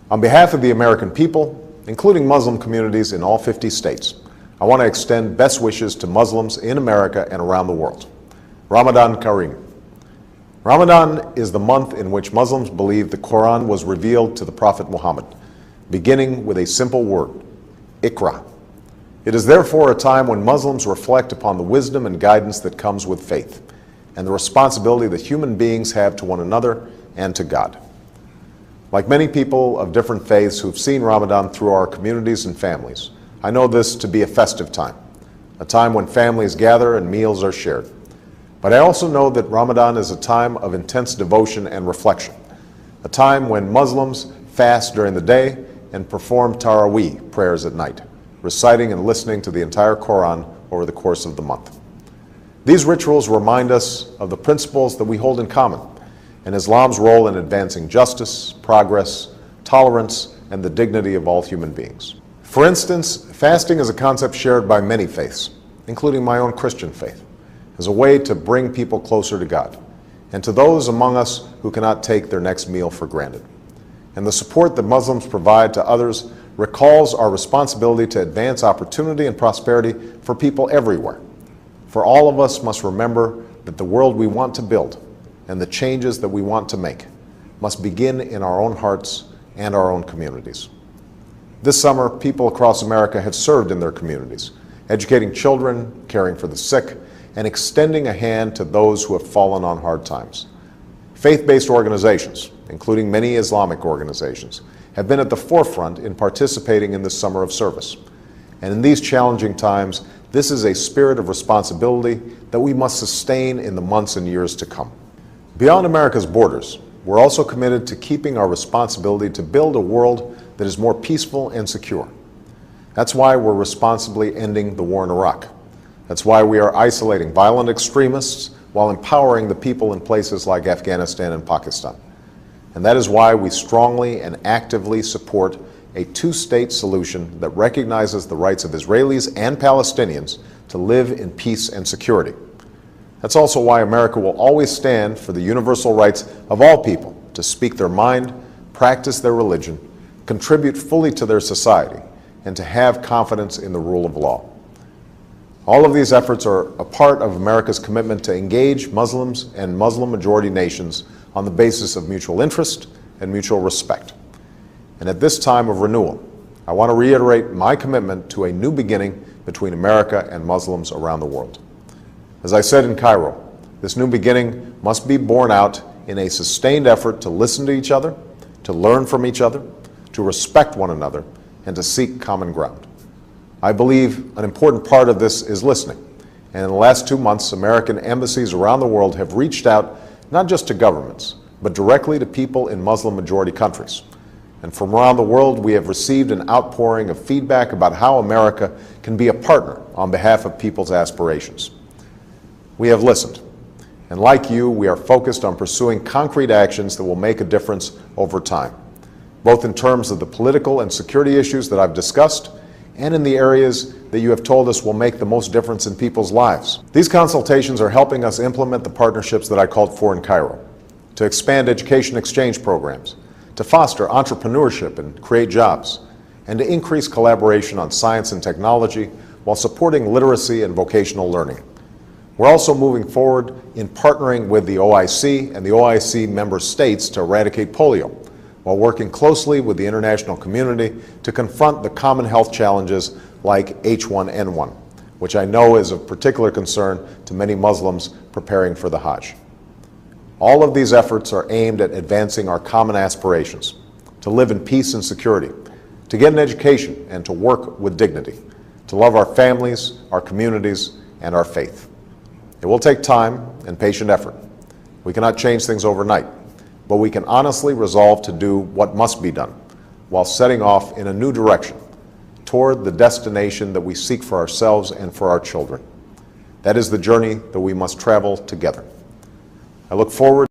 On behalf of the American people, including Muslim communities in all 50 states, I want to extend best wishes to Muslims in America and around the world. Ramadan Kareem. Ramadan is the month in which Muslims believe the Quran was revealed to the Prophet Muhammad, beginning with a simple word, Iqra. It is therefore a time when Muslims reflect upon the wisdom and guidance that comes with faith, and the responsibility that human beings have to one another and to God. Like many people of different faiths who've seen Ramadan through our communities and families, I know this to be a festive time, a time when families gather and meals are shared. But I also know that Ramadan is a time of intense devotion and reflection, a time when Muslims fast during the day and perform Taraweeh prayers at night, reciting and listening to the entire Quran over the course of the month. These rituals remind us of the principles that we hold in common, and Islam's role in advancing justice, progress, tolerance, and the dignity of all human beings. For instance, fasting is a concept shared by many faiths, including my own Christian faith, as a way to bring people closer to God, and to those among us who cannot take their next meal for granted. And the support that Muslims provide to others recalls our responsibility to advance opportunity and prosperity for people everywhere. For all of us must remember that the world we want to build and the changes that we want to make must begin in our own hearts and our own communities. This summer, people across America have served in their communities, educating children, caring for the sick, and extending a hand to those who have fallen on hard times. Faith-based organizations, including many Islamic organizations, have been at the forefront in participating in this summer of service. And in these challenging times, this is a spirit of responsibility that we must sustain in the months and years to come. Beyond America's borders, we're also committed to keeping our responsibility to build a world that is more peaceful and secure. That's why we're responsibly ending the war in Iraq. That's why we are isolating violent extremists while empowering the people in places like Afghanistan and Pakistan. And that is why we strongly and actively support a two-state solution that recognizes the rights of Israelis and Palestinians to live in peace and security. That's also why America will always stand for the universal rights of all people to speak their mind, practice their religion, contribute fully to their society, and to have confidence in the rule of law. All of these efforts are a part of America's commitment to engage Muslims and Muslim-majority nations on the basis of mutual interest and mutual respect. And at this time of renewal, I want to reiterate my commitment to a new beginning between America and Muslims around the world. As I said in Cairo, this new beginning must be borne out in a sustained effort to listen to each other, to learn from each other, to respect one another, and to seek common ground. I believe an important part of this is listening. And in the last 2 months, American embassies around the world have reached out not just to governments, but directly to people in Muslim-majority countries. And from around the world, we have received an outpouring of feedback about how America can be a partner on behalf of people's aspirations. We have listened, and like you, we are focused on pursuing concrete actions that will make a difference over time, both in terms of the political and security issues that I've discussed, and in the areas that you have told us will make the most difference in people's lives. These consultations are helping us implement the partnerships that I called for in Cairo, to expand education exchange programs, to foster entrepreneurship and create jobs, and to increase collaboration on science and technology while supporting literacy and vocational learning. We're also moving forward in partnering with the OIC and the OIC member states to eradicate polio, while working closely with the international community to confront the common health challenges like H1N1, which I know is of particular concern to many Muslims preparing for the Hajj. All of these efforts are aimed at advancing our common aspirations, to live in peace and security, to get an education and to work with dignity, to love our families, our communities, and our faith. It will take time and patient effort. We cannot change things overnight, but we can honestly resolve to do what must be done while setting off in a new direction toward the destination that we seek for ourselves and for our children. That is the journey that we must travel together. I look forward